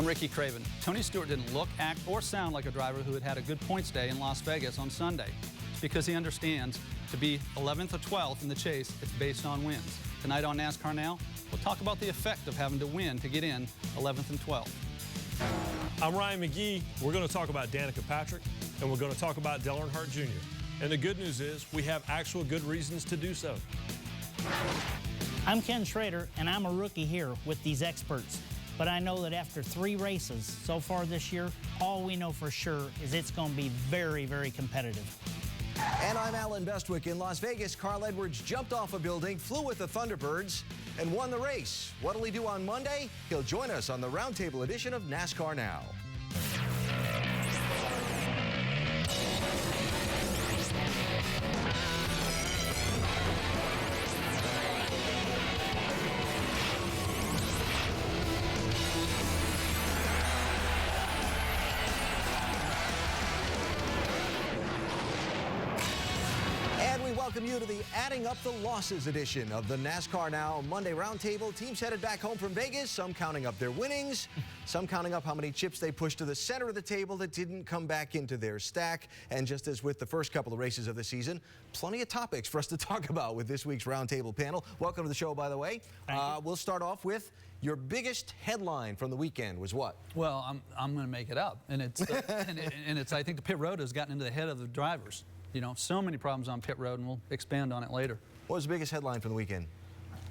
I'm Ricky Craven. Tony Stewart didn't look, act, or sound like a driver who had had a good points day in Las Vegas on Sunday. It's because he understands to be 11th or 12th in the chase, it's based on wins. Tonight on NASCAR Now, we'll talk about the effect of having to win to get in 11th and 12th. I'm Ryan McGee. We're going to talk about Danica Patrick, and we're going to talk about Dale Earnhardt Jr. And the good news is we have actual good reasons to do so. I'm Ken Schrader, and I'm a rookie here with these experts. But I know that after 3 races so far this year, all we know for sure is it's going to be very, very competitive. And I'm Alan Bestwick. In Las Vegas, Carl Edwards jumped off a building, flew with the Thunderbirds, and won the race. What'll he do on Monday? He'll join us on the Roundtable edition of NASCAR Now. Welcome you to the Adding Up the Losses edition of the NASCAR Now Monday Roundtable. Teams headed back home from Vegas, some counting up their winnings, some counting up how many chips they pushed to the center of the table that didn't come back into their stack. And just as with the first couple of races of the season, plenty of topics for us to talk about with this week's Roundtable panel. Welcome to the show, by the way. We'll start off with your biggest headline from the weekend was what? Well, I'm going to make it up, and it's I think the pit road has gotten into the head of the drivers. You know, so many problems on pit road, and we'll expand on it later. What was the biggest headline from the weekend?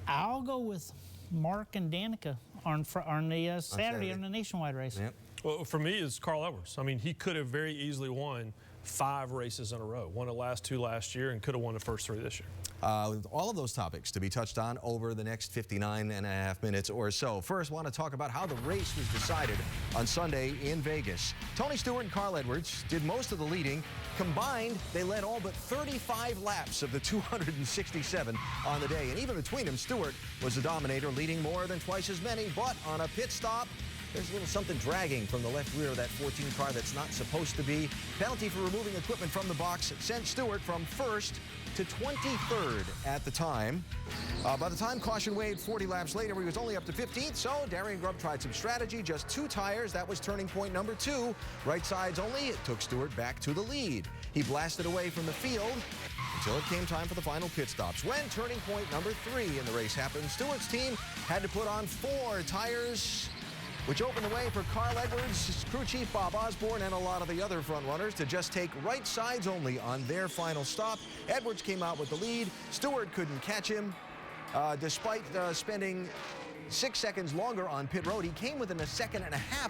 I'll go with Mark and Danica on the Saturday on the nationwide race. Yep. Well, for me, it's Carl Edwards. I mean, he could have very easily won 5 races in a row. Won the last 2 last year and could have won the first 3 this year. All of those topics to be touched on over the next 59.5 minutes or so. First, I want to talk about how the race was decided on Sunday in Vegas. Tony Stewart and Carl Edwards did most of the leading. Combined, they led all but 35 laps of the 267 on the day. And even between them, Stewart was the dominator, leading more than twice as many. But on a pit stop, there's a little something dragging from the left rear of that 14 car that's not supposed to be. Penalty for removing equipment from the box sent Stewart from 1st to 23rd at the time. By the time caution waved 40 laps later, he was only up to 15th, so Darian Grubb tried some strategy, just 2 tires. That was turning point number 2. Right sides only. It took Stewart back to the lead. He blasted away from the field until it came time for the final pit stops. When turning point number 3 in the race happened, Stewart's team had to put on 4 tires, which opened the way for Carl Edwards, crew chief Bob Osborne, and a lot of the other front runners to just take right sides only on their final stop. Edwards came out with the lead. Stewart couldn't catch him. Despite spending 6 seconds longer on pit road, he came within 1.5 seconds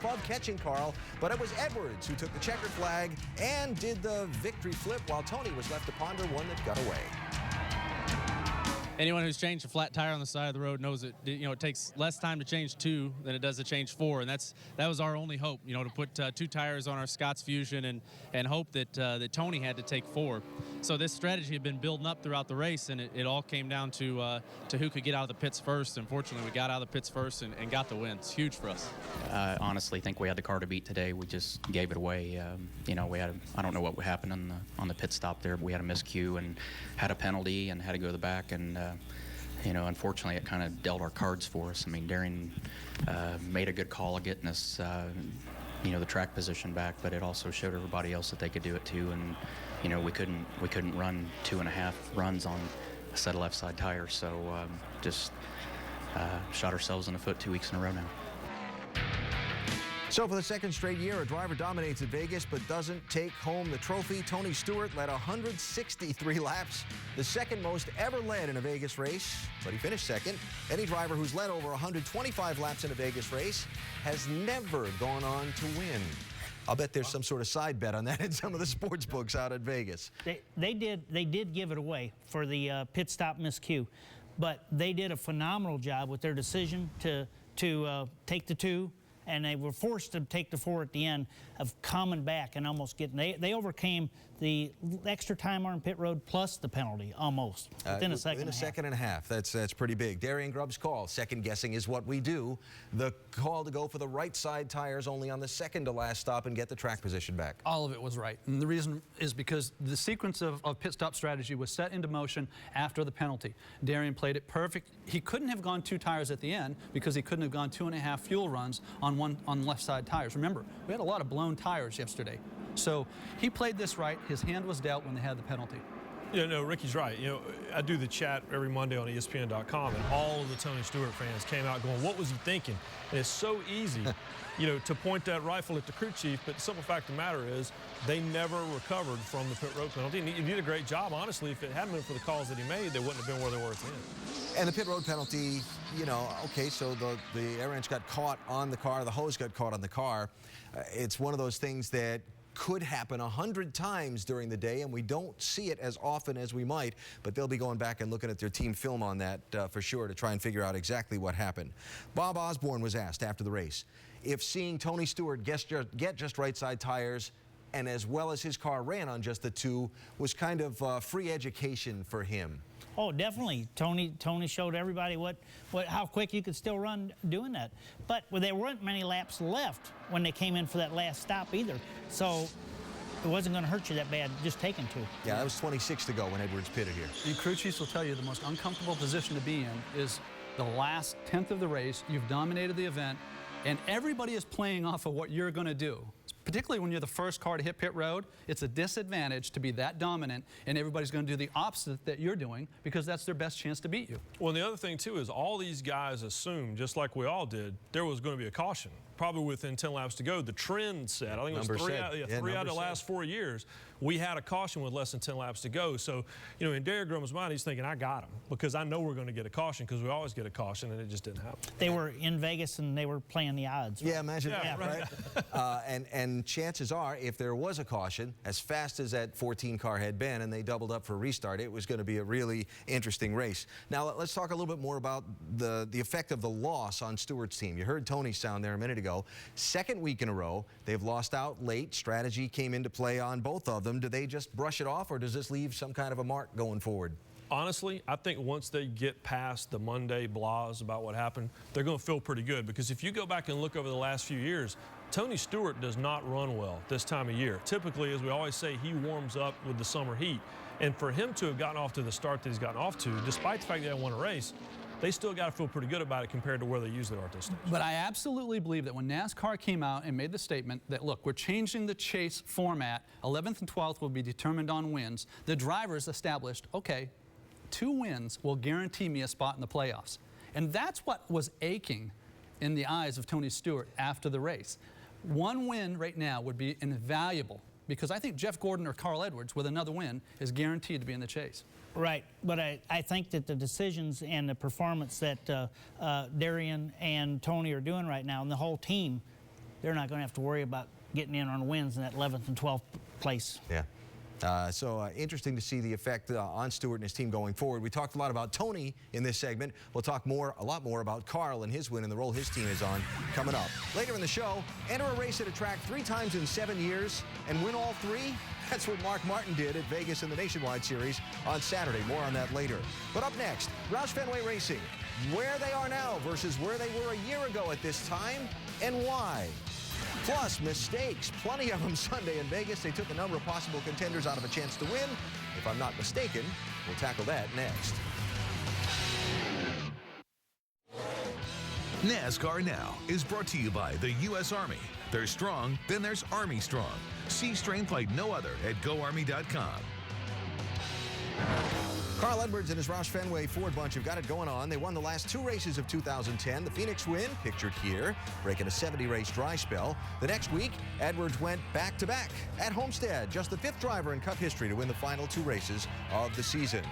of catching Carl, but it was Edwards who took the checkered flag and did the victory flip while Tony was left to ponder one that got away. Anyone who's changed a flat tire on the side of the road knows that it takes less time to change 2 than it does to change 4, and that was our only hope, to put 2 tires on our Scott's Fusion and hope that that Tony had to take 4. So this strategy had been building up throughout the race, and it all came down to who could get out of the pits first. Unfortunately, we got out of the pits first and got the win. It's huge for us. I honestly think we had the car to beat today. We just gave it away. We had I don't know what happened on the pit stop there, but we had a miscue and had a penalty and had to go to the back, and unfortunately, it kind of dealt our cards for us. I mean, Darian made a good call of getting us, the track position back, but it also showed everybody else that they could do it too. And we couldn't run 2.5 runs on a set of left side tires, so just shot ourselves in the foot 2 weeks in a row now. So for the 2nd straight year, a driver dominates at Vegas but doesn't take home the trophy. Tony Stewart led 163 laps, the 2nd most ever led in a Vegas race, but he finished 2nd. Any driver who's led over 125 laps in a Vegas race has never gone on to win. I'll bet there's some sort of side bet on that in some of the sports books out at Vegas. They did give it away for the pit stop miscue, but they did a phenomenal job with their decision to take the 2. And they were forced to take the 4 at the end of coming back and almost getting. They overcame the extra time on pit road plus the penalty almost within a second. Within a second and a half. That's pretty big. Darian Grubb's call. Second guessing is what we do. The call to go for the right side tires only on the 2nd to last stop and get the track position back. All of it was right. And the reason is because the sequence of pit stop strategy was set into motion after the penalty. Darian played it perfect. He couldn't have gone 2 tires at the end because he couldn't have gone 2.5 fuel runs on on left side tires. Remember, we had a lot of blown tires yesterday. So he played this right. His hand was dealt when they had the penalty. Yeah, no, Ricky's right. You know, I do the chat every Monday on ESPN.com, and all of the Tony Stewart fans came out going, what was he thinking? And it's so easy, you know, to point that rifle at the crew chief, but the simple fact of the matter is they never recovered from the pit road penalty. And he did a great job, honestly. If it hadn't been for the calls that he made, they wouldn't have been where they were at the end. And the pit road penalty, you know, okay, so the air wrench got caught on the car, the hose got caught on the car. It's one of those things that could happen 100 times during the day, and we don't see it as often as we might, but they'll be going back and looking at their team film on that for sure to try and figure out exactly what happened. Bob Osborne was asked after the race if seeing Tony Stewart get just right side tires and as well as his car ran on just the two was kind of free education for him. Oh, definitely. Tony showed everybody how quick you could still run doing that. But there weren't many laps left when they came in for that last stop either. So it wasn't going to hurt you that bad just taking two. Yeah, that was 26 to go when Edwards pitted here. And crew chiefs will tell you the most uncomfortable position to be in is the last 10th of the race. You've dominated the event, and everybody is playing off of what you're going to do. Particularly when you're the first car to hit pit road, it's a disadvantage to be that dominant, and everybody's going to do the opposite that you're doing because that's their best chance to beat you. Well, and the other thing, too, is all these guys assumed, just like we all did, there was going to be a caution. Probably within 10 laps to go, the trend said, I think it was three out of the last 4 years, we had a caution with less than 10 laps to go. So, you know, in Derek Grumman's mind, he's thinking, I got him because I know we're going to get a caution because we always get a caution, and it just didn't happen. They were in Vegas, and they were playing the odds. Right? Yeah, imagine that, right? And chances are, if there was a caution, as fast as that 14 car had been, and they doubled up for a restart, it was going to be a really interesting race. Now, let's talk a little bit more about the effect of the loss on Stewart's team. You heard Tony's sound there a minute ago. Second week in a row, they've lost out late. Strategy came into play on both of them. Do they just brush it off, or does this leave some kind of a mark going forward? Honestly, I think once they get past the Monday blahs about what happened, they're going to feel pretty good. Because if you go back and look over the last few years, Tony Stewart does not run well this time of year. Typically, as we always say, he warms up with the summer heat. And for him to have gotten off to the start that he's gotten off to, despite the fact that they won a race, they still got to feel pretty good about it compared to where they usually are at this stage. But I absolutely believe that when NASCAR came out and made the statement that, look, we're changing the chase format, 11th and 12th will be determined on wins, the drivers established, okay, 2 wins will guarantee me a spot in the playoffs. And that's what was aching in the eyes of Tony Stewart after the race. 1 win right now would be invaluable because I think Jeff Gordon or Carl Edwards with another win is guaranteed to be in the chase. Right, but I think that the decisions and the performance that Darian and Tony are doing right now, and the whole team, they're not going to have to worry about getting in on wins in that 11th and 12th place. Yeah. So interesting to see the effect on Stewart and his team going forward. We talked a lot about Tony in this segment. We'll talk a lot more about Carl and his win and the role his team is on coming up. Later in the show, enter a race at a track 3 times in 7 years and win all 3. That's what Mark Martin did at Vegas in the Nationwide Series on Saturday. More on that later. But up next, Roush Fenway Racing, where they are now versus where they were a year ago at this time and why. Plus, mistakes, plenty of them Sunday in Vegas. They took a number of possible contenders out of a chance to win. If I'm not mistaken, we'll tackle that next. NASCAR Now is brought to you by the U.S. Army. There's strong, then there's Army Strong. See strength like no other at GoArmy.com. Carl Edwards and his Roush Fenway Ford bunch have got it going on. They won the last 2 races of 2010. The Phoenix win, pictured here, breaking a 70-race dry spell. The next week, Edwards went back-to-back at Homestead, just the 5th driver in Cup history to win the final 2 races of the season.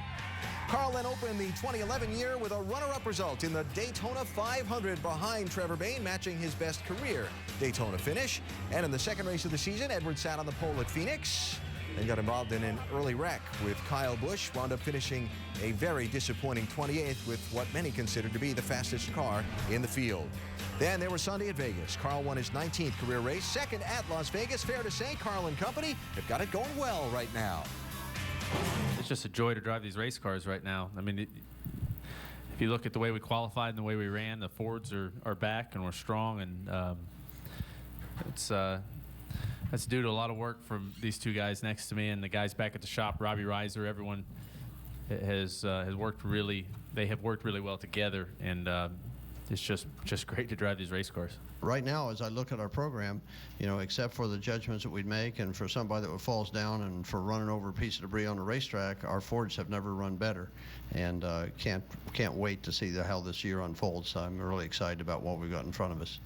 Carl then opened the 2011 year with a runner-up result in the Daytona 500 behind Trevor Bayne, matching his best career Daytona finish. And in the second race of the season, Edwards sat on the pole at Phoenix and got involved in an early wreck with Kyle Busch, wound up finishing a very disappointing 28th with what many considered to be the fastest car in the field. Then there was Sunday at Vegas. Carl won his 19th career race, second at Las Vegas. Fair to say, Carl and company have got it going well right now. It's just a joy to drive these race cars right now. I mean, if you look at the way we qualified and the way we ran, the Fords are back and we're strong, and that's due to a lot of work from these 2 guys next to me and the guys back at the shop, Robbie Reiser. Everyone has worked really. They have worked really well together, and it's just great to drive these race cars. Right now, as I look at our program, you know, except for the judgments that we'd make and for somebody that falls down and for running over a piece of debris on the racetrack, our Fords have never run better, and can't wait to see how this year unfolds. I'm really excited about what we've got in front of us.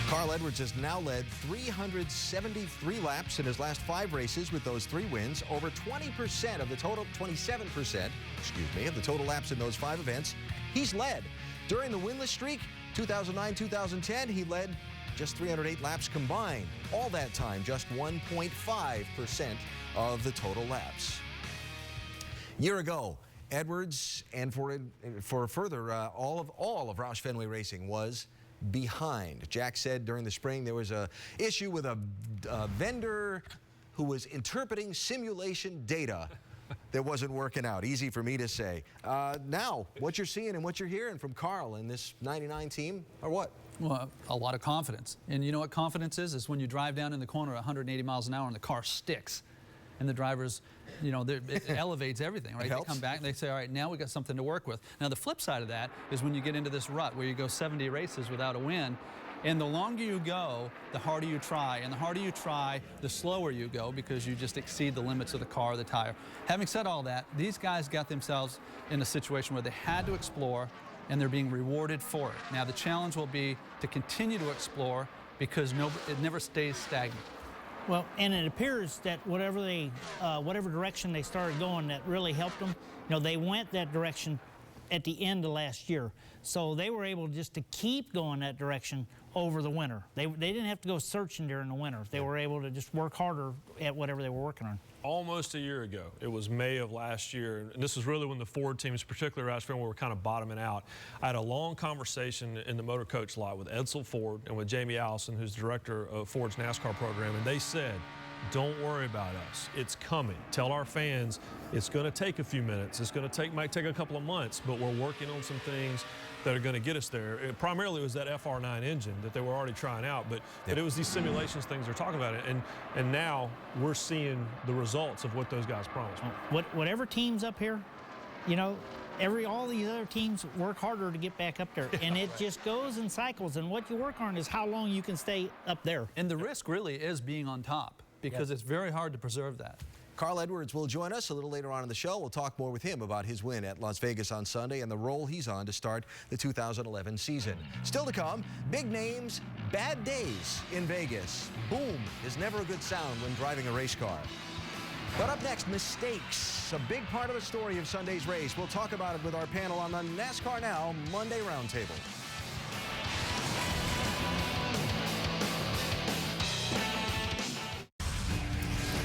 Carl Edwards has now led 373 laps in his last 5 races with those 3 wins. Over 20% of the total, 27%, excuse me, of the total laps in those 5 events, he's led. During the winless streak, 2009-2010, he led just 308 laps combined. All that time, just 1.5% of the total laps. Year ago, Edwards, and for further, all of Roush Fenway Racing was behind. Jack said during the spring there was a issue with a vendor who was interpreting simulation data that wasn't working out. Easy for me to say. Now, what you're seeing and what you're hearing from Carl and this 99 team are what? Well, a lot of confidence. And you know what confidence is? Is when you drive down in the corner at 180 miles an hour and the car sticks. And the drivers, you know, it elevates everything, right? They come back and they say, all right, now we got something to work with. Now, the flip side of that is when you get into this rut where you go 70 races without a win, and the longer you go, the harder you try. And the harder you try, the slower you go because you just exceed the limits of the car or the tire. Having said all that, these guys got themselves in a situation where they had to explore, and they're being rewarded for it. Now, the challenge will be to continue to explore because it never stays stagnant. Well, and it appears that whatever direction they started going that really helped them, you know, they went that direction at the end of last year. So they were able just to keep going that direction over the winter. They didn't have to go searching during the winter. They were able to just work harder at whatever they were working on. Almost a year ago, it was May of last year, and this is really when the Ford teams, particularly Roush Fenway, were kind of bottoming out. I had a long conversation in the motor coach lot with Edsel Ford and with Jamie Allison, who's director of Ford's NASCAR program, and they said, don't worry about us. It's coming. Tell our fans it's going to take a few minutes. It's going to might take a couple of months, but we're working on some things that are going to get us there. Primarily it was that FR9 engine that they were already trying out, but it was these simulations things they're talking about. And now we're seeing the results of what those guys promised. Whatever team's up here, you know, all these other teams work harder to get back up there, and it just goes in cycles. And what you work on is how long you can stay up there. And the risk really is being on top because it's very hard to preserve that. Carl Edwards will join us a little later on in the show. We'll talk more with him about his win at Las Vegas on Sunday and the role he's on to start the 2011 season. Still to come, big names, bad days in Vegas. Boom is never a good sound when driving a race car. But up next, mistakes, a big part of the story of Sunday's race. We'll talk about it with our panel on the NASCAR Now Monday Roundtable.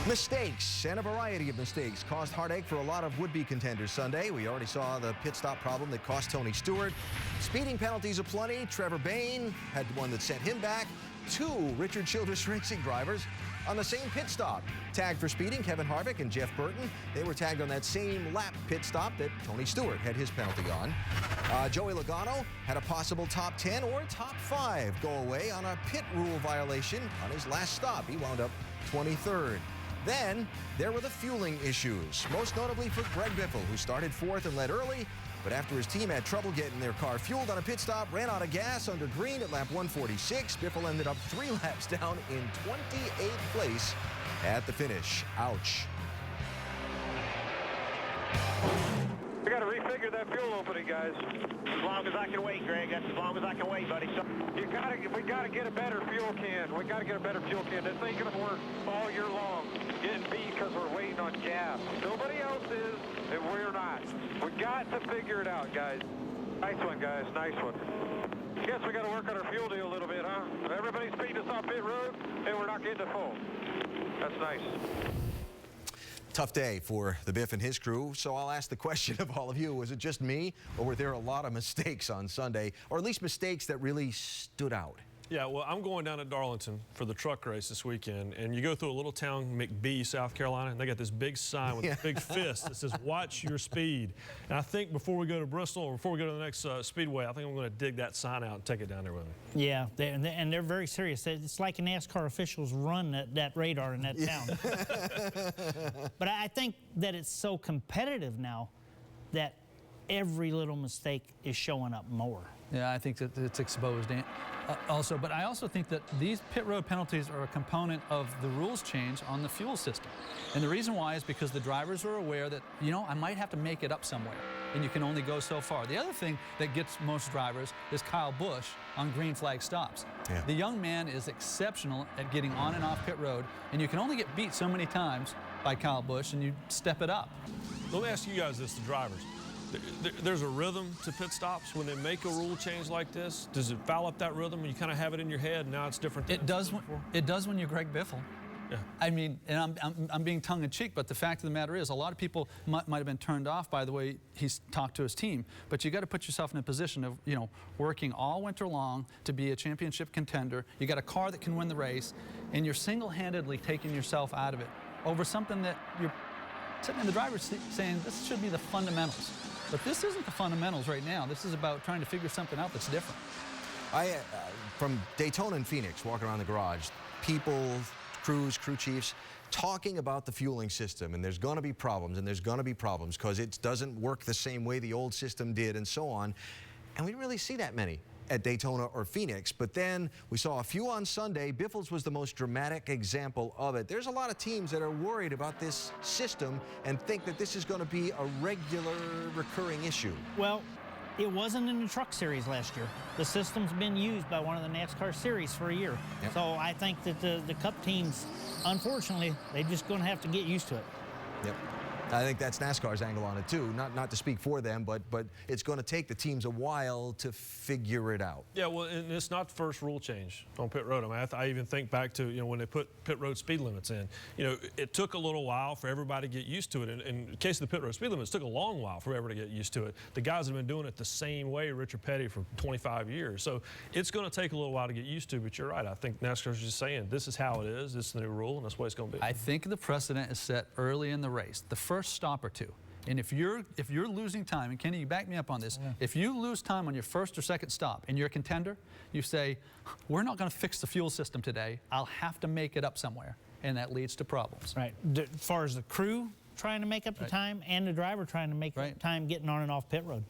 Mistakes, and a variety of mistakes, caused heartache for a lot of would-be contenders Sunday. We already saw the pit stop problem that cost Tony Stewart. Speeding penalties aplenty. Trevor Bayne had one that sent him back. 2 Richard Childress Racing drivers on the same pit stop. Tagged for speeding, Kevin Harvick and Jeff Burton. They were tagged on that same lap pit stop that Tony Stewart had his penalty on. Joey Logano had a possible top 10 or top 5 go away on a pit rule violation on his last stop. He wound up 23rd. Then there were the fueling issues, most notably for Greg Biffle, who started 4th and led early, but after his team had trouble getting their car fueled on a pit stop, ran out of gas under green at lap 146. Biffle ended up 3 laps down in 28th place at the finish. Ouch. We got to refigure that fuel opening, guys. As long as I can wait, Greg. That's as long as I can wait, buddy. We got to get a better fuel can. We got to get a better fuel can. This ain't going to work all year long. Getting beat because we're waiting on gas. Nobody else is, and we're not. We got to figure it out, guys. Nice one, guys. Nice one. Guess we got to work on our fuel deal a little bit, huh? Everybody's speeding us off pit road, and we're not getting it full. That's nice. Tough day for the Biff and his crew, so I'll ask the question of all of you. Was it just me, or were there a lot of mistakes on Sunday, or at least mistakes that really stood out? Yeah, well, I'm going down to Darlington for the truck race this weekend, and you go through a little town, McBee, South Carolina, and they got this big sign with a big fist that says, watch your speed. And I think before we go to Bristol, or before we go to the next speedway, I think I'm going to dig that sign out and take it down there with me. Yeah, and they're very serious. It's like NASCAR officials run that radar in that town. But I think that it's so competitive now that every little mistake is showing up more. Yeah, I think that it's exposed also. But I also think that these pit road penalties are a component of the rules change on the fuel system. And the reason why is because the drivers are aware that, you know, I might have to make it up somewhere, and you can only go so far. The other thing that gets most drivers is Kyle Busch on green flag stops. Yeah. The young man is exceptional at getting on and off pit road, and you can only get beat so many times by Kyle Busch, and you step it up. Let me ask you guys this, the drivers. There's a rhythm to pit stops when they make a rule change like this. Does it foul up that rhythm? You kind of have it in your head, and now it's different. It does. It does when you're Greg Biffle. Yeah. I mean, and I'm being tongue-in-cheek, but the fact of the matter is, a lot of people might have been turned off by the way he's talked to his team. But you got to put yourself in a position of, you know, working all winter long to be a championship contender. You got a car that can win the race, and you're single-handedly taking yourself out of it over something that you're sitting in the driver's seat saying this should be the fundamentals. But this isn't the fundamentals right now. This is about trying to figure something out that's different. From Daytona and Phoenix, walking around the garage, people, crew chiefs, talking about the fueling system, and there's going to be problems, and there's going to be problems because it doesn't work the same way the old system did, and so on. And we didn't really see that many at Daytona or Phoenix, but then we saw a few on Sunday. Biffle's was the most dramatic example of it. There's a lot of teams that are worried about this system and think that this is going to be a regular, recurring issue. Well, it wasn't in the truck series last year. The system's been used by one of the NASCAR series for a year. Yep. So I think that the Cup teams, unfortunately, they're just going to have to get used to it. Yep. I think that's NASCAR's angle on it too. Not to speak for them, but it's going to take the teams a while to figure it out. Yeah, well, and it's not the first rule change on pit road. I mean, I even think back to, you know, when they put pit road speed limits in. You know, it took a little while for everybody to get used to it. And in the case of the pit road speed limits, it took a long while for everybody to get used to it. The guys have been doing it the same way, Richard Petty, for 25 years. So it's going to take a little while to get used to, but you're right. I think NASCAR's just saying this is how it is, this is the new rule, and that's the way it's going to be. I think the precedent is set early in the race. The first stop or two. And if you're losing time, and Kenny, you back me up on this, if you lose time on your first or second stop and you're a contender, you say, we're not going to fix the fuel system today. I'll have to make it up somewhere. And that leads to problems. Right. As far as the crew trying to make up the time and the driver trying to make up time getting on and off pit road.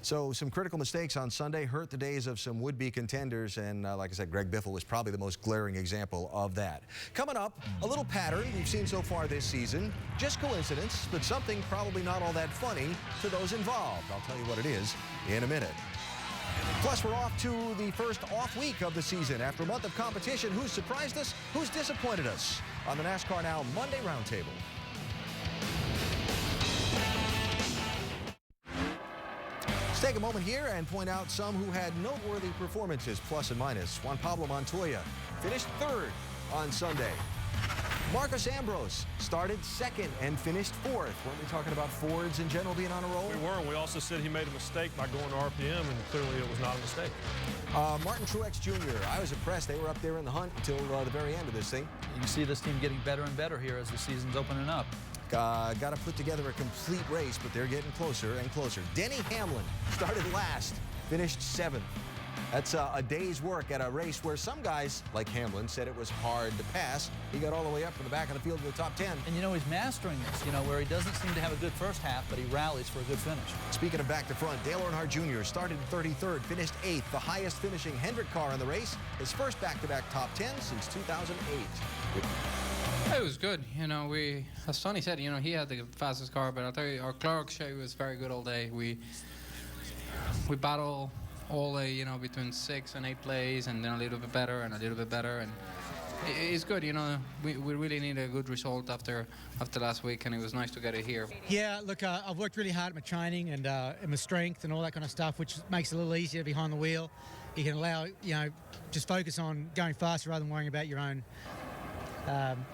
So some critical mistakes on Sunday hurt the days of some would-be contenders, and like I said, Greg Biffle was probably the most glaring example of that. Coming up, a little pattern we've seen so far this season. Just coincidence, but something probably not all that funny to those involved. I'll tell you what it is in a minute. Plus, we're off to the first off week of the season. After a month of competition, who's surprised us, who's disappointed us on the NASCAR Now Monday Roundtable. Let's take a moment here and point out some who had noteworthy performances, plus and minus. Juan Pablo Montoya finished third on Sunday. Marcos Ambrose started second and finished fourth. Weren't we talking about Fords in general being on a roll? We were, and we also said he made a mistake by going to RPM, and clearly it was not a mistake. Martin Truex Jr., I was impressed. They were up there in the hunt until the very end of this thing. You can see this team getting better and better here as the season's opening up. Got to put together a complete race, but they're getting closer and closer. Denny Hamlin started last, finished seventh. That's a day's work at a race where some guys, like Hamlin, said it was hard to pass. He got all the way up to the back of the field to the top 10. And you know, he's mastering this, you know, where he doesn't seem to have a good first half, but he rallies for a good finish. Speaking of back to front, Dale Earnhardt Jr. started 33rd, finished 8th, the highest finishing Hendrick car in the race, his first back-to-back top 10 since 2008. It was good. You know, as Tony said, you know, he had the fastest car, but I'll tell you, our clerk show was very good all day. We battle all day, you know, between 6 and 8 plays, and then a little bit better and a little bit better, and it's good. You know, we really need a good result after last week, and it was nice to get it here. Yeah, look, I've worked really hard at my training and my strength and all that kind of stuff, which makes it a little easier behind the wheel. You can allow, you know, just focus on going faster rather than worrying about your own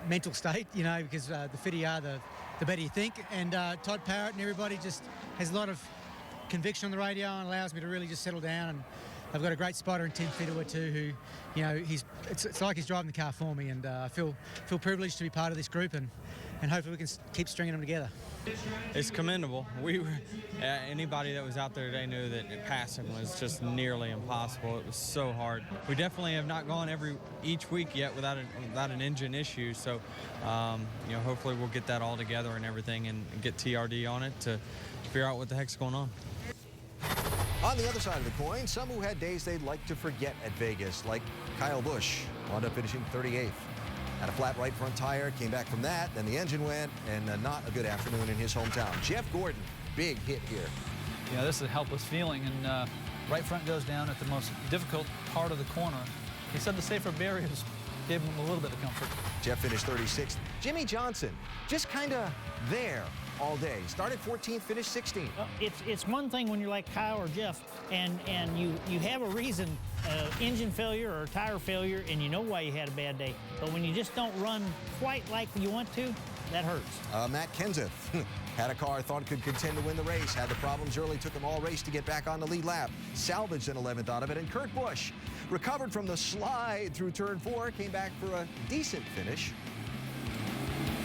mental state, you know, because the fitter you are, the better you think. And Todd Parrott and everybody just has a lot of conviction on the radio and allows me to really just settle down. And I've got a great spotter in Tim Fittlewood too, who, you know, it's like he's driving the car for me, and I feel privileged to be part of this group, and and hopefully we can keep stringing them together. It's commendable. Anybody that was out there today knew that passing was just nearly impossible. It was so hard. We definitely have not gone each week yet without an engine issue. So, hopefully we'll get that all together and everything, and get TRD on it to figure out what the heck's going on. On the other side of the coin, some who had days they'd like to forget at Vegas, like Kyle Busch, wound up finishing 38th. Had a flat right front tire, came back from that, then the engine went, and not a good afternoon in his hometown. Jeff Gordon, big hit here. Yeah, this is a helpless feeling, and right front goes down at the most difficult part of the corner. He said the safer barriers gave him a little bit of comfort. Jeff finished 36th. Jimmy Johnson, just kind of there all day. Started 14th, finished 16th. Well, it's one thing when you're like Kyle or Jeff, and you have a reason, engine failure or tire failure, and you know why you had a bad day. But when you just don't run quite like you want to, that hurts. Matt Kenseth had a car thought could contend to win the race, had the problems early, took him all race to get back on the lead lap, salvaged an 11th out of it, and Kurt Busch recovered from the slide through turn 4, came back for a decent finish.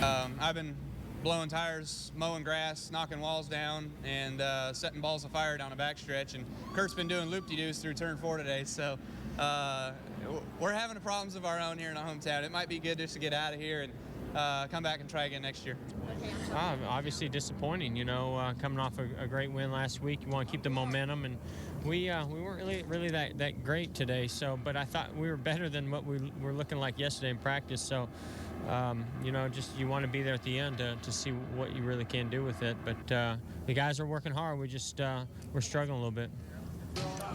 I've been blowing tires, mowing grass, knocking walls down, and setting balls of fire down a backstretch. And Kurt's been doing loop-de-doos through turn 4 today, so we're having problems of our own here in our hometown. It might be good just to get out of here and come back and try again next year. Obviously disappointing, coming off a great win last week. You want to keep the momentum, and we weren't really that great today. So, but I thought we were better than what we were looking like yesterday in practice. So, just you want to be there at the end to see what you really can do with it. But the guys are working hard. We just we're struggling a little bit.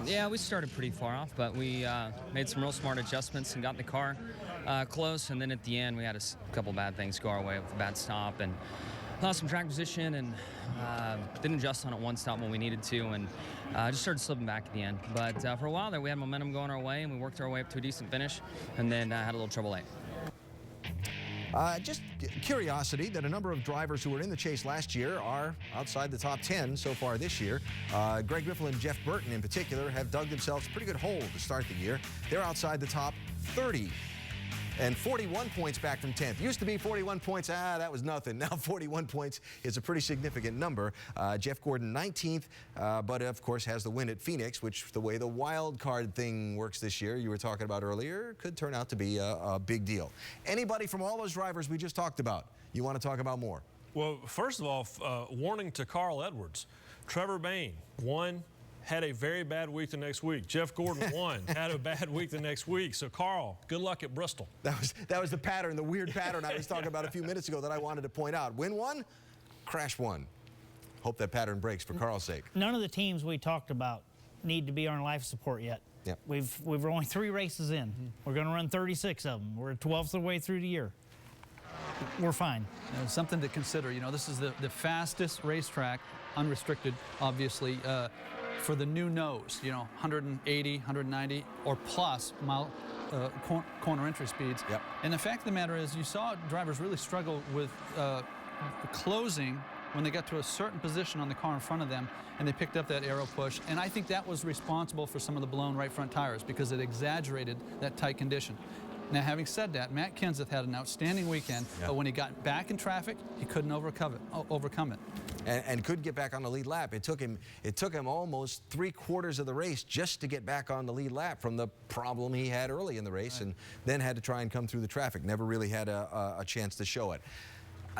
Yeah, we started pretty far off, but we made some real smart adjustments and got the car close. And then at the end, we had a couple bad things go our way with a bad stop and lost some track position, and didn't adjust on it one stop when we needed to, and just started slipping back at the end. But for a while there, we had momentum going our way, and we worked our way up to a decent finish, and then had a little trouble late. Just curiosity that a number of drivers who were in the chase last year are outside the top 10 so far this year. Greg Griffel and Jeff Burton in particular have dug themselves a pretty good hole to start the year. They're outside the top 30 and 41 points back from 10th. Used to be 41 points, that was nothing. Now 41 points is a pretty significant number. Jeff Gordon 19th, but of course has the win at Phoenix, which the way the wild card thing works this year, you were talking about earlier, could turn out to be a big deal. Anybody from all those drivers we just talked about, you want to talk about more? Well, first of all, warning to Carl Edwards. Trevor Bayne won, had a very bad week the next week. Jeff Gordon won, had a bad week the next week. So, Carl, good luck at Bristol. That was the pattern, the weird pattern I was talking about a few minutes ago that I wanted to point out. Win one, crash one. Hope that pattern breaks for Carl's sake. None of the teams we talked about need to be on life support yet. Yep. We've only 3 races in. We're going to run 36 of them. We're 12th of the way through the year. We're fine. Something to consider. This is the fastest racetrack, unrestricted, obviously, for the new nose, 180, 190 or plus mile corner entry speeds. Yep. And the fact of the matter is you saw drivers really struggle with closing when they got to a certain position on the car in front of them, and they picked up that aero push. And I think that was responsible for some of the blown right front tires because it exaggerated that tight condition. Now, having said that, Matt Kenseth had an outstanding weekend, but when he got back in traffic, he couldn't overcome it. And couldn't get back on the lead lap. It took him almost 3/4 of the race just to get back on the lead lap from the problem he had early in the race, and then had to try and come through the traffic. Never really had a chance to show it.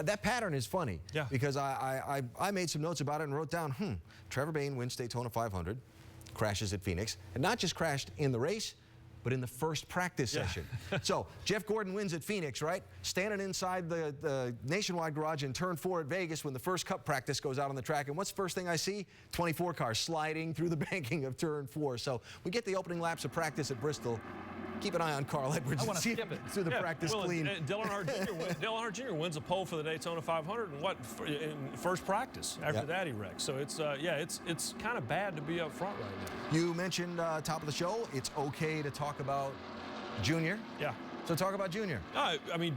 That pattern is funny because I made some notes about it and wrote down, Trevor Bayne wins Daytona 500, crashes at Phoenix, and not just crashed in the race, but in the first practice session. So Jeff Gordon wins at Phoenix, right? Standing inside the Nationwide garage in turn 4 at Vegas when the first Cup practice goes out on the track. And what's the first thing I see? 24 cars sliding through the banking of turn 4. So we get the opening laps of practice at Bristol. Keep an eye on Carl Edwards. I want to skip it. Through the practice clean. Dale Earnhardt Jr. wins a pole for the Daytona 500 in first practice. After that, he wrecked. So it's it's kind of bad to be up front right now. You mentioned top of the show, it's okay to talk about Junior. Yeah. So talk about Junior. I mean,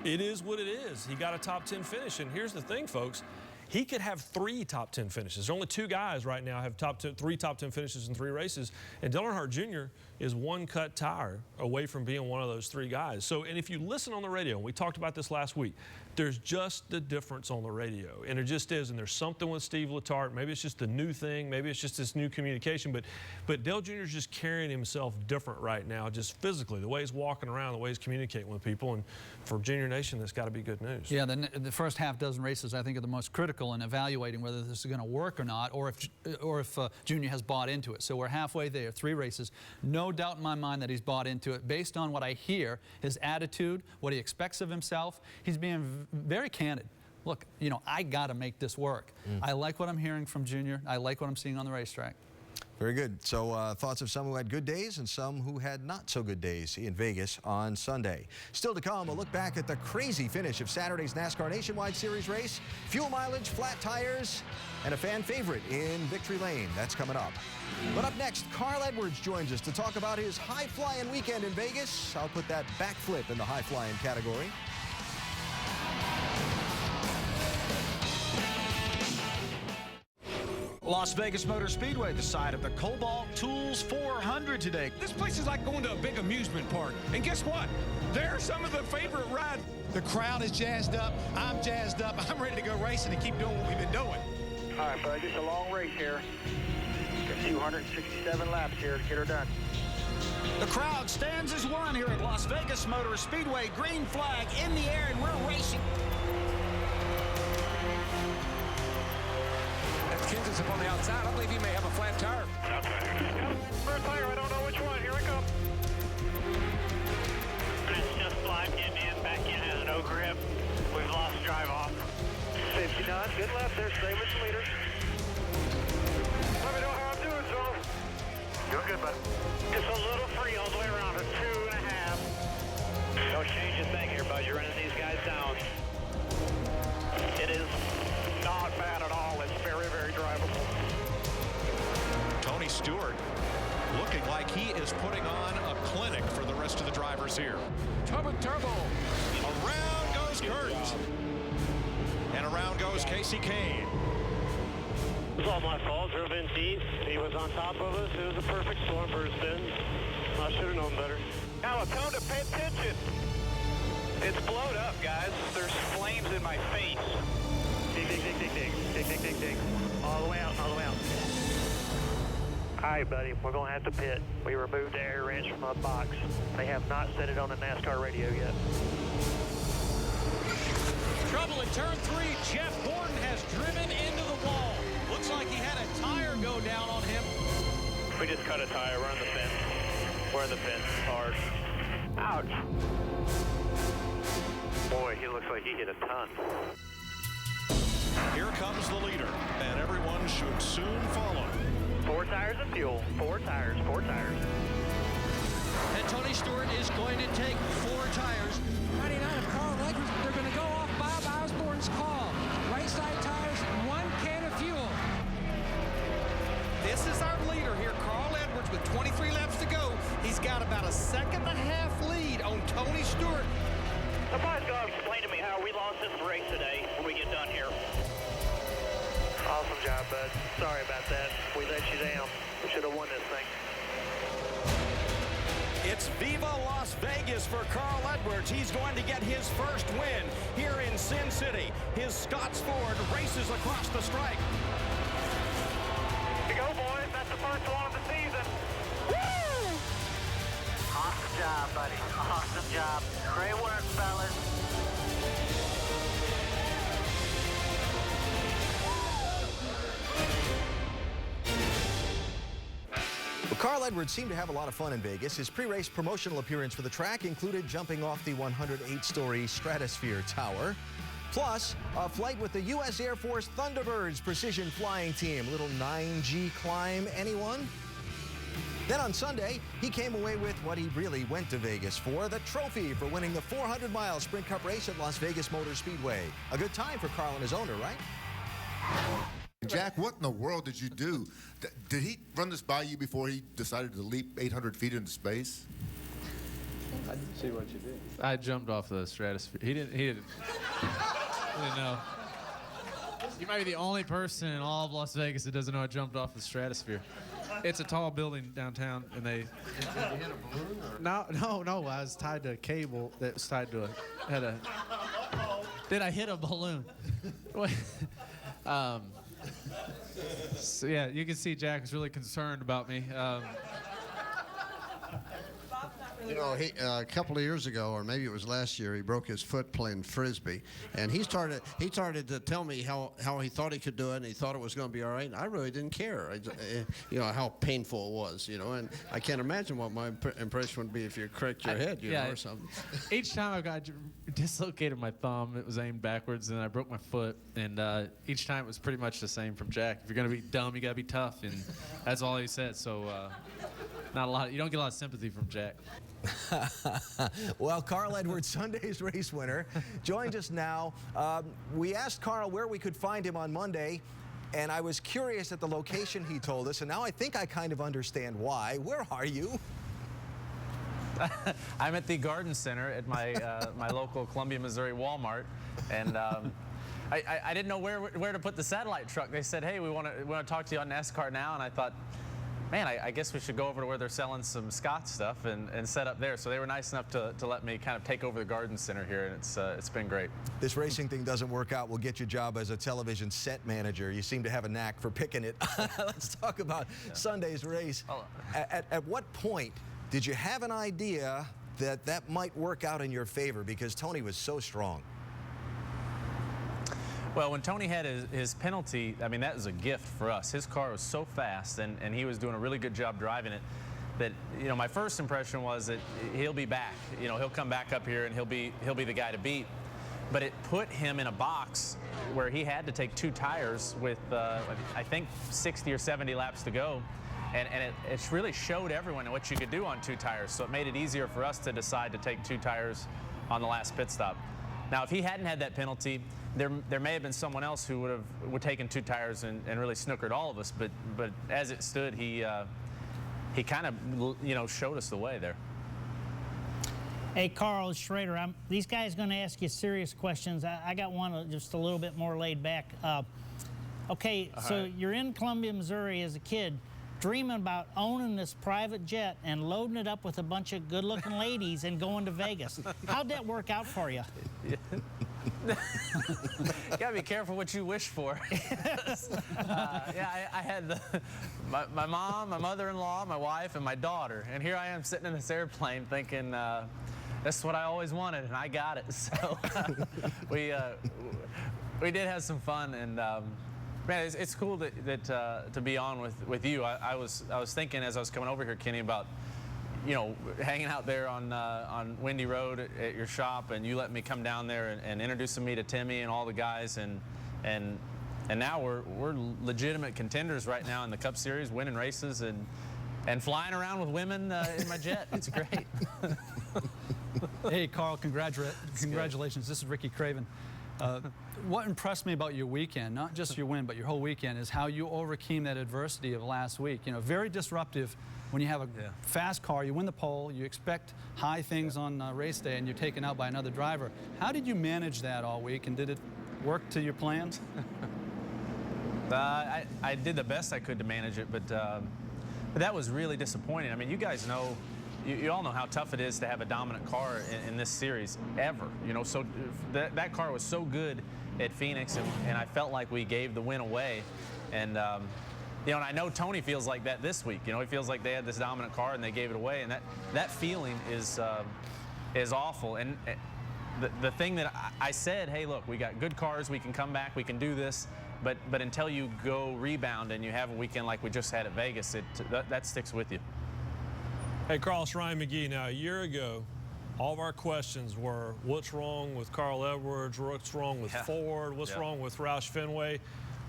it is what it is. He got a top 10 finish, and here's the thing, folks. He could have 3 top 10 finishes. Only 2 guys right now have 3 top 10 finishes in 3 races. And Dale Earnhardt Jr. is 1 cut tire away from being one of those 3 guys. So, and if you listen on the radio, we talked about this last week, there's just a difference on the radio, and it just is. And there's something with Steve Letarte. Maybe it's just a new thing. Maybe it's just this new communication. But Dale Jr. is just carrying himself different right now, just physically, the way he's walking around, the way he's communicating with people. And for Junior Nation, that's got to be good news. Yeah, the first half dozen races, I think, are the most critical in evaluating whether this is going to work or not, or if Junior has bought into it. So we're halfway there, 3 races. No doubt in my mind that he's bought into it. Based on what I hear, his attitude, what he expects of himself, he's being very candid. Look, you know, I got to make this work. I like what I'm hearing from Junior. I like what I'm seeing on the racetrack. Very good. So thoughts of some who had good days and some who had not so good days in Vegas on Sunday. Still to come, a look back at the crazy finish of Saturday's NASCAR Nationwide Series race. Fuel mileage, flat tires, and a fan favorite in Victory Lane. That's coming up. But up next, Carl Edwards joins us to talk about his high-flying weekend in Vegas. I'll put that backflip in the high-flying category. Las Vegas Motor Speedway, the site of the Cobalt Tools 400 today. This place is like going to a big amusement park. And guess what? They're some of the favorite rides. The crowd is jazzed up. I'm jazzed up. I'm ready to go racing and keep doing what we've been doing. All right, bud, just a long race here. Got 267 laps here to get her done. The crowd stands as one here at Las Vegas Motor Speedway. Green flag in the air, and we're racing. Kansas up on the outside. I believe he may have a flat tire. First tire, I don't know which one. Here I come. It's just slide getting in, back in, has no grip. We've lost drive off. Safety done. Good left there. Stay with the leader. Let me know how I'm doing, so. You're good, bud. Just a little free all the way around, a 2.5. No change a thing here, bud. You're running these guys down. It is not bad at all. It's very, very drivable. Tony Stewart looking like he is putting on a clinic for the rest of the drivers here. Turbo. Around goes Kurt. And around goes Casey Kane. It was all my fault. Drove in deep. He was on top of us. It was a perfect storm for his spin. I should have known better. Now, tell him to pay attention. It's blowed up, guys. There's flames in my face. Dig, dig, dig, dig, dig. Dig, dig, dig, dig. All the way out, all the way out. All right, buddy, we're going to have to pit. We removed the air wrench from the box. They have not said it on the NASCAR radio yet. Trouble at turn 3. Jeff Gordon has driven into the wall. Looks like he had a tire go down on him. We just cut a tire. We're on the fence. We're in the fence. Hard. Ouch. Boy, he looks like he hit a ton. Here comes the leader, and everyone should soon follow. 4 tires of fuel. 4 tires. 4 tires. And Tony Stewart is going to take 4 tires. 99 of Carl Edwards. They're going to go off Bob Osborne's call. Right side tires, 1 can of fuel. This is our leader here, Carl Edwards, with 23 laps to go. He's got about a 1.5 second lead on Tony Stewart. Somebody's going to explain to me how we lost this race today when we get done here. Awesome job, bud. Sorry about that. We let you down. We should have won this thing. It's Viva Las Vegas for Carl Edwards. He's going to get his first win here in Sin City. His Scots Ford races across the stripe. Here you go, boys. That's the first one of the season. Woo! Awesome job, buddy. Awesome job. Great work, fellas. Well, Carl Edwards seemed to have a lot of fun in Vegas. His pre-race promotional appearance for the track included jumping off the 108-story Stratosphere Tower. Plus, a flight with the U.S. Air Force Thunderbirds precision flying team. Little 9G climb, anyone? Then on Sunday, he came away with what he really went to Vegas for, the trophy for winning the 400-mile Sprint Cup race at Las Vegas Motor Speedway. A good time for Carl and his owner, right? Jack, what in the world did you do? Did he run this by you before he decided to leap 800 feet into space? I didn't see what you did. I jumped off the stratosphere. He didn't know. You might be the only person in all of Las Vegas that doesn't know I jumped off the stratosphere. It's a tall building downtown, and they... Did you hit a balloon? No. I was tied to a cable that was tied to Did I hit a balloon? So yeah, you can see Jack is really concerned about me. You know, a couple of years ago, or maybe it was last year, he broke his foot playing frisbee, and he started to tell me how he thought he could do it, and he thought it was going to be all right. And I really didn't care, you know, how painful it was, you know. And I can't imagine what my impression would be if you cracked your head, you know, or something. Each time I got dislocated my thumb, it was aimed backwards, and I broke my foot. And each time it was pretty much the same from Jack. If you're going to be dumb, you got to be tough, and that's all he said. So not a lot. You don't get a lot of sympathy from Jack. Well, Carl Edwards, Sunday's race winner, joins us now. We asked Carl where we could find him on Monday, and I was curious at the location he told us, and now I think I kind of understand why. Where are you? I'm at the Garden Center at my my local Columbia, Missouri Walmart, and I didn't know where to put the satellite truck. They said, "Hey, we want to talk to you on NASCAR now," and I thought, man, I guess we should go over to where they're selling some Scott stuff and set up there. So they were nice enough to let me kind of take over the Garden Center here, and it's been great. This racing thing doesn't work out, we'll get you a job as a television set manager. You seem to have a knack for picking it. Let's talk about Sunday's race. At what point did you have an idea that might work out in your favor, because Tony was so strong? Well, when Tony had his penalty, I mean, that was a gift for us. His car was so fast, and he was doing a really good job driving it, that, you know, my first impression was that he'll be back. You know, he'll come back up here and he'll be the guy to beat. But it put him in a box where he had to take 2 tires with, I think, 60 or 70 laps to go. And it really showed everyone what you could do on 2 tires. So it made it easier for us to decide to take 2 tires on the last pit stop. Now, if he hadn't had that penalty, there may have been someone else who would have taken 2 tires and really snookered all of us. But as it stood, he kind of, you know, showed us the way there. Hey, Carl, Schrader, these guys going to ask you serious questions. I got one just a little bit more laid back. Okay, so you're in Columbia, Missouri as a kid, dreaming about owning this private jet and loading it up with a bunch of good-looking ladies and going to Vegas. How'd that work out for you? You gotta be careful what you wish for. Yeah, I had my mom, my mother-in-law, my wife, and my daughter, and here I am sitting in this airplane thinking, this is what I always wanted, and I got it. So we did have some fun, and man, it's cool to be on with you. I was thinking as I was coming over here, Kenny, about, you know, hanging out there on Windy Road at your shop, and you let me come down there and introducing me to Timmy and all the guys, and now we're legitimate contenders right now in the Cup Series, winning races and flying around with women in my jet. It's great. Hey, Carl, congratulations. This is Ricky Craven. What impressed me about your weekend, not just your win, but your whole weekend, is how you overcame that adversity of last week. You know, very disruptive when you have a fast car, you win the pole, you expect high things on race day, and you're taken out by another driver. How did you manage that all week, and did it work to your plans? I did the best I could to manage it, but that was really disappointing. I mean, you guys know, you all know how tough it is to have a dominant car in this series ever. You know, so that car was so good at Phoenix, and I felt like we gave the win away. And you know, and I know Tony feels like that this week. You know, he feels like they had this dominant car and they gave it away, and that feeling is awful. And the thing that I said, hey, look, we got good cars, we can come back, we can do this. But until you go rebound and you have a weekend like we just had at Vegas, that sticks with you. Hey, Carl, it's Ryan McGee. Now, a year ago, all of our questions were, what's wrong with Carl Edwards? What's wrong with Ford? What's wrong with Roush Fenway?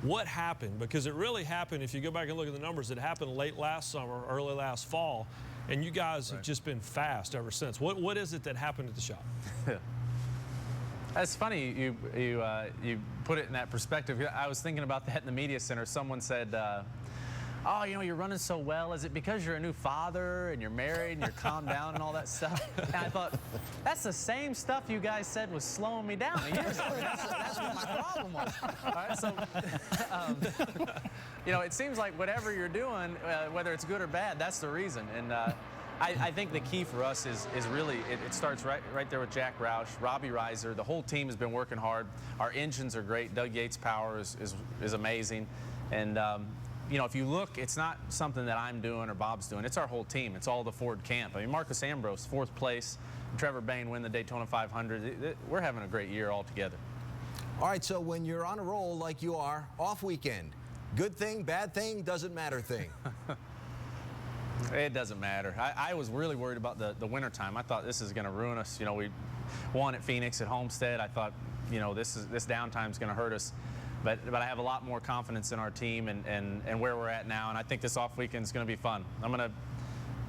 What happened? Because it really happened, if you go back and look at the numbers, it happened late last summer, early last fall, and you guys have just been fast ever since. What is it that happened at the shop? That's funny you put it in that perspective. I was thinking about that in the media center. Someone said, oh, you know, you're running so well. Is it because you're a new father and you're married and you're calmed down and all that stuff? And I thought, that's the same stuff you guys said was slowing me down years ago. That's what my problem was. All right, so, you know, it seems like whatever you're doing, whether it's good or bad, that's the reason. And I think the key for us is really, it starts right there with Jack Roush, Robbie Reiser. The whole team has been working hard. Our engines are great. Doug Yates' power is amazing. And, you know, if you look, it's not something that I'm doing or Bob's doing. It's our whole team. It's all the Ford camp. I mean, Marcus Ambrose, 4th place. Trevor Bayne win the Daytona 500. We're having a great year all together. All right, so when you're on a roll like you are, off weekend, good thing, bad thing, doesn't matter thing. It doesn't matter. I was really worried about the winter time. I thought this is going to ruin us. You know, we won at Phoenix, at Homestead. I thought, you know, this downtime is going to hurt us. But I have a lot more confidence in our team and where we're at now. And I think this off weekend is going to be fun. I'm going to,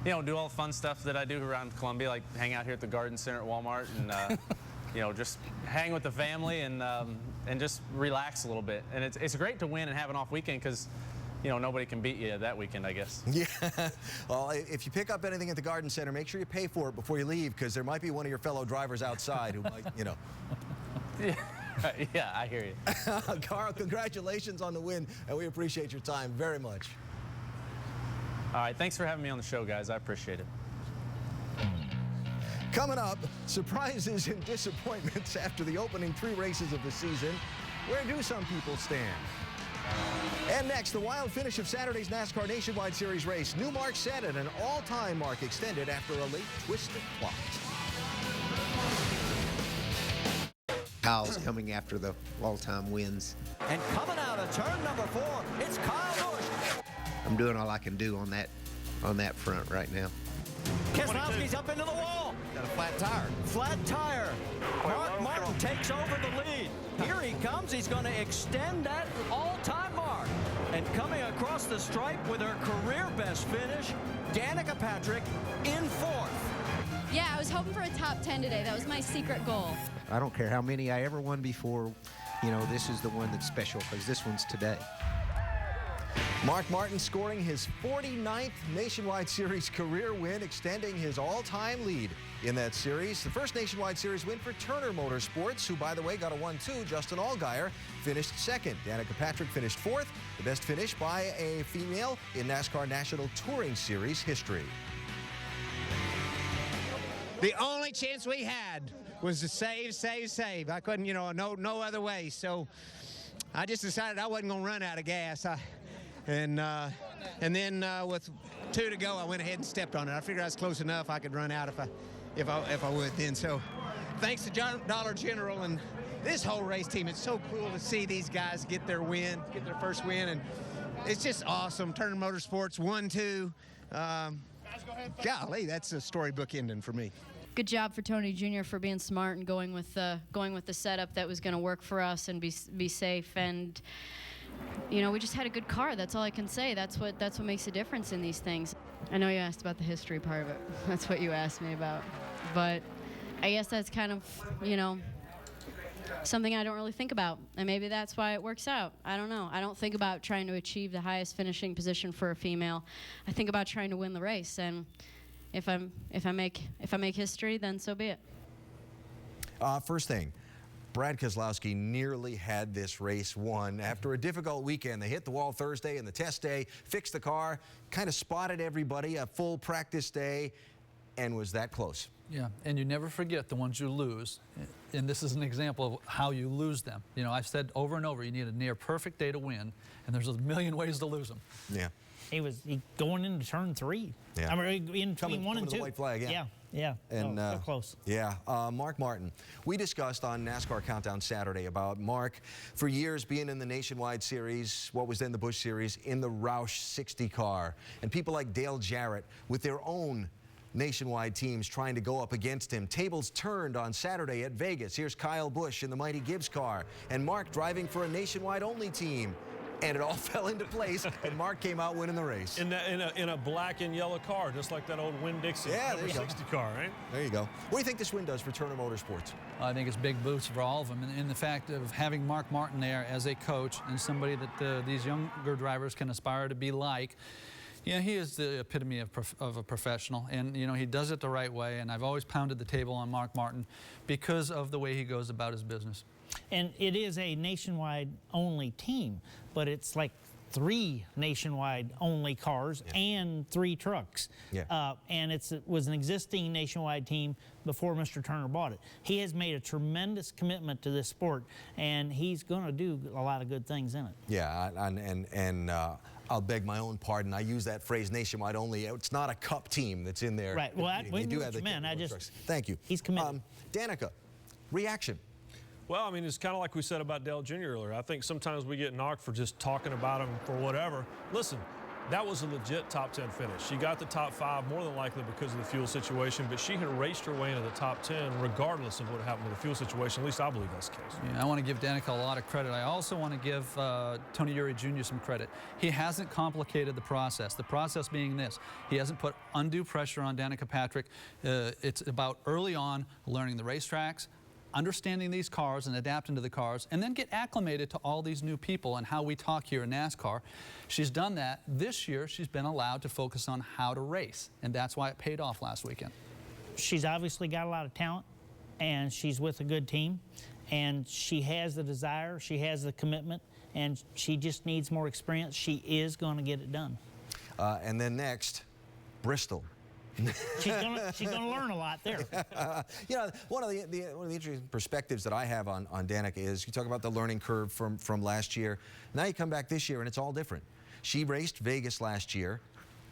you know, do all the fun stuff that I do around Columbia, like hang out here at the Garden Center at Walmart and, you know, just hang with the family and just relax a little bit. And it's great to win and have an off weekend because, you know, nobody can beat you that weekend, I guess. Yeah. Well, if you pick up anything at the Garden Center, make sure you pay for it before you leave because there might be one of your fellow drivers outside who might, you know. Yeah. Yeah, I hear you. Carl, congratulations on the win, and we appreciate your time very much. All right, thanks for having me on the show, guys. I appreciate it. Coming up, surprises and disappointments after the opening 3 races of the season. Where do some people stand? And next, the wild finish of Saturday's NASCAR Nationwide Series race. New mark set at an all-time mark extended after a late twist of plot. Kyle's coming after the all-time wins. And coming out of turn number 4, it's Kyle Busch. I'm doing all I can do on that front right now. Keselowski's up into the wall. Got a flat tire. Flat tire. Mark Martin takes over the lead. Here he comes. He's going to extend that all-time mark. And coming across the stripe with her career best finish, Danica Patrick in 4th. Yeah, I was hoping for a top 10 today. That was my secret goal. I don't care how many I ever won before, you know, this is the one that's special because this one's today. Mark Martin scoring his 49th Nationwide Series career win, extending his all-time lead in that series. The first Nationwide Series win for Turner Motorsports, who, by the way, got a 1-2. Justin Allgaier finished 2nd. Danica Patrick finished 4th, the best finish by a female in NASCAR National Touring Series history. The only chance we had was to save. I couldn't, you know, no other way. So I just decided I wasn't going to run out of gas. And then with 2 to go, I went ahead and stepped on it. I figured I was close enough I could run out if I would then. So thanks to Dollar General and this whole race team, it's so cool to see these guys get their first win. And it's just awesome. Turner Motorsports 1-2. Golly, that's a storybook ending for me. Good job for Tony Jr. for being smart and going with the setup that was going to work for us and be safe. And you know, we just had a good car. That's all I can say. That's what makes a difference in these things. I know you asked about the history part of it. That's what you asked me about. But I guess that's kind of, you know, something I don't really think about. And maybe that's why it works out. I don't know. I don't think about trying to achieve the highest finishing position for a female. I think about trying to win the race. And if I make history, then so be it. First thing, Brad Keselowski nearly had this race won. After a difficult weekend, they hit the wall Thursday and the test day, fixed the car, kind of spotted everybody, a full practice day, and was that close. Yeah, and you never forget the ones you lose. And this is an example of how you lose them. You know, I've said over and over, you need a near perfect day to win, and there's a million ways to lose them. Yeah. He was going into turn 3. Yeah. I mean, in between 1 and 2. The white flag, yeah. Yeah. And so close. Yeah, Mark Martin. We discussed on NASCAR Countdown Saturday about Mark for years being in the Nationwide Series, what was then the Busch Series, in the Roush 60 car, and people like Dale Jarrett with their own Nationwide teams trying to go up against him. Tables turned on Saturday at Vegas. Here's Kyle Busch in the mighty Gibbs car, and Mark driving for a Nationwide only team. And it all fell into place, and Mark came out winning the race. In a black and yellow car, just like that old Winn-Dixie number 60 car, right? There you go. What do you think this win does for Turner Motorsports? I think it's big boost for all of them, and the fact of having Mark Martin there as a coach and somebody that these younger drivers can aspire to be like. Yeah, he is the epitome of a professional, and you know, he does it the right way, and I've always pounded the table on Mark Martin because of the way he goes about his business. And it is a nationwide only team, but it's like 3 nationwide only cars and 3 trucks. And it was an existing nationwide team before Mr. Turner bought it. He has made a tremendous commitment to this sport, and he's going to do a lot of good things in it. Yeah, and I'll beg my own pardon. I use that phrase nationwide only. It's not a cup team that's in there. Right. Well, we do knew have what you meant. Thank you. He's committed. Danica, reaction. Well, I mean, it's kind of like we said about Dale Jr. earlier. I think sometimes we get knocked for just talking about him for whatever. Listen, that was a legit top 10 finish. She got the top 5 more than likely because of the fuel situation, but she had raced her way into the top 10 regardless of what happened with the fuel situation. At least I believe that's the case. Yeah, I want to give Danica a lot of credit. I also want to give Tony Eury Jr. some credit. He hasn't complicated the process. The process being this: he hasn't put undue pressure on Danica Patrick. It's about early on learning the racetracks, understanding these cars and adapting to the cars, and then get acclimated to all these new people and how we talk here in NASCAR. She's done that. This year, she's been allowed to focus on how to race, and that's why it paid off last weekend. She's obviously got a lot of talent, and she's with a good team, and she has the desire, she has the commitment, and she just needs more experience. She is going to get it done. And then next, Bristol. She's gonna learn a lot there. You know, one of the interesting perspectives that I have on Danica is you talk about the learning curve from last year. Now you come back this year and it's all different. She raced Vegas last year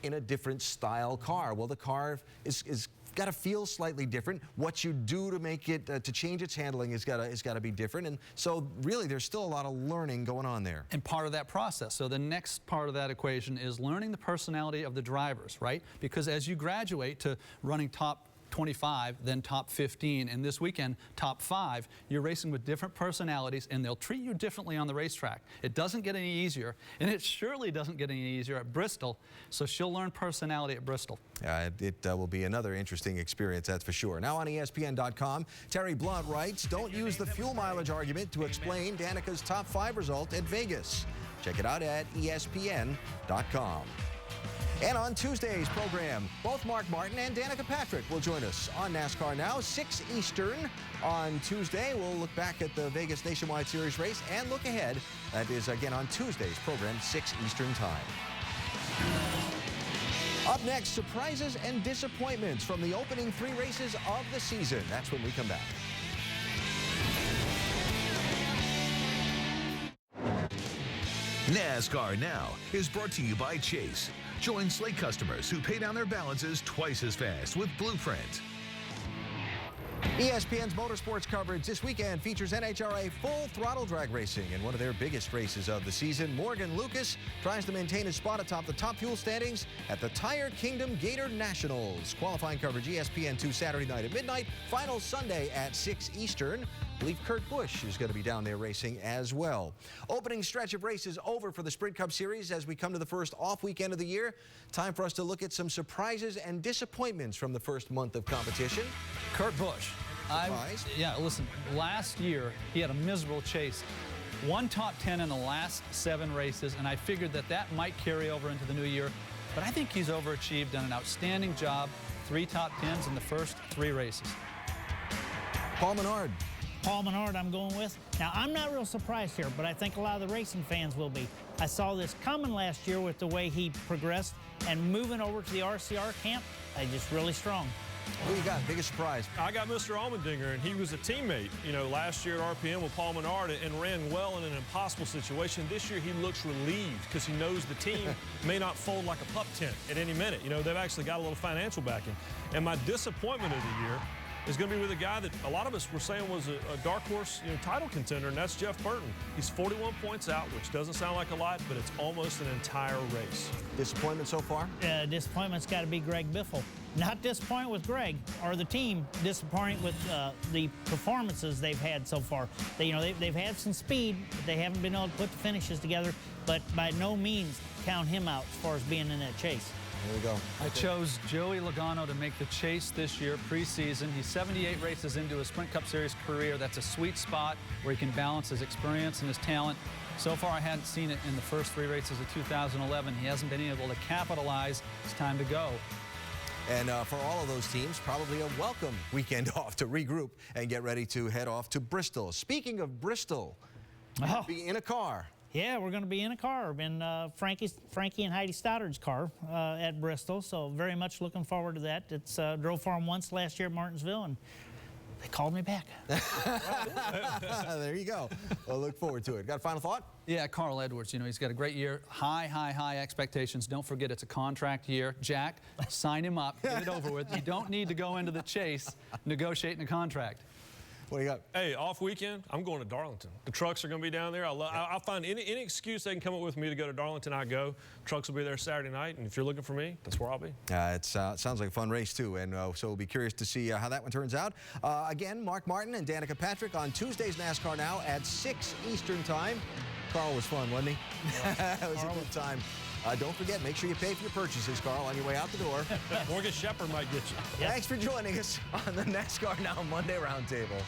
in a different style car. Well, the car is got to feel slightly different. What you do to make it to change its handling is got to be different. And so really there's still a lot of learning going on there. And part of that process. So the next part of that equation is learning the personality of the drivers, right? Because as you graduate to running top 25, then top 15, and this weekend top 5, you're racing with different personalities, and they'll treat you differently on the racetrack. It doesn't get any easier, and it surely doesn't get any easier at Bristol, so she'll learn personality at Bristol. It will be another interesting experience, that's for sure. Now on ESPN.com, Terry Blunt writes, don't use the fuel mileage argument to explain Danica's top 5 result at Vegas. Check it out at ESPN.com. And on Tuesday's program, both Mark Martin and Danica Patrick will join us on NASCAR Now, 6 Eastern on Tuesday. We'll look back at the Vegas Nationwide Series race and look ahead. That is, again, on Tuesday's program, 6 Eastern time. Up next, surprises and disappointments from the opening 3 races of the season. That's when we come back. NASCAR Now is brought to you by Chase. Join Slate customers who pay down their balances twice as fast with Blueprint. ESPN's motorsports coverage this weekend features NHRA full throttle drag racing in one of their biggest races of the season. Morgan Lucas tries to maintain his spot atop the top fuel standings at the Tire Kingdom Gator Nationals. Qualifying coverage ESPN2 Saturday night at midnight, final Sunday at 6 Eastern. I believe Kurt Busch is going to be down there racing as well. Opening stretch of races over for the Sprint Cup Series as we come to the first off weekend of the year. Time for us to look at some surprises and disappointments from the first month of competition. Kurt Busch. Yeah, listen, last year he had a miserable chase. 1 top 10 in the last 7 races, and I figured that might carry over into the new year. But I think he's overachieved, done an outstanding job. 3 top 10s in the first 3 races. Paul Menard. Paul Menard I'm going with. Now, I'm not real surprised here, but I think a lot of the racing fans will be. I saw this coming last year with the way he progressed, and moving over to the RCR camp, just really strong. Who you got? Biggest surprise? I got Mr. Allmendinger, and he was a teammate, last year at RPM with Paul Menard and ran well in an impossible situation. This year he looks relieved because he knows the team may not fold like a pup tent at any minute. They've actually got a little financial backing. And my disappointment of the year is going to be with a guy that a lot of us were saying was a dark horse title contender, and that's Jeff Burton. He's 41 points out, which doesn't sound like a lot, but it's almost an entire race. Disappointment so far? Disappointment's got to be Greg Biffle. Not disappointed with Greg or the team, disappointed with the performances they've had so far. They've had some speed, but they haven't been able to put the finishes together, but by no means count him out as far as being in that chase. There we go. I chose Joey Logano to make the chase this year, preseason. He's 78 races into his Sprint Cup Series career. That's a sweet spot where he can balance his experience and his talent. So far, I hadn't seen it in the first 3 races of 2011. He hasn't been able to capitalize. It's time to go. And for all of those teams, probably a welcome weekend off to regroup and get ready to head off to Bristol. Speaking of Bristol, be in a car Yeah, we're going to be in a car, in Frankie and Heidi Stoddard's car at Bristol, so very much looking forward to that. It's drove for them once last year at Martinsville, and they called me back. There you go. We'll look forward to it. Got a final thought? Yeah, Carl Edwards, you know, he's got a great year. High expectations. Don't forget it's a contract year. Jack, sign him up. Get it over with. You don't need to go into the chase negotiating a contract. What do you got? Hey, off weekend, I'm going to Darlington. The trucks are going to be down there. I'll find any excuse they can come up with me to go to Darlington, I go. Trucks will be there Saturday night, and if you're looking for me, that's where I'll be. It sounds like a fun race, too, and so we'll be curious to see how that one turns out. Again, Mark Martin and Danica Patrick on Tuesday's NASCAR Now at 6 Eastern Time. Carl was fun, wasn't he? It was a good time. Don't forget, make sure you pay for your purchases, Carl, on your way out the door. Morgan Shepherd might get you. Thanks for joining us on the NASCAR Now Monday Roundtable.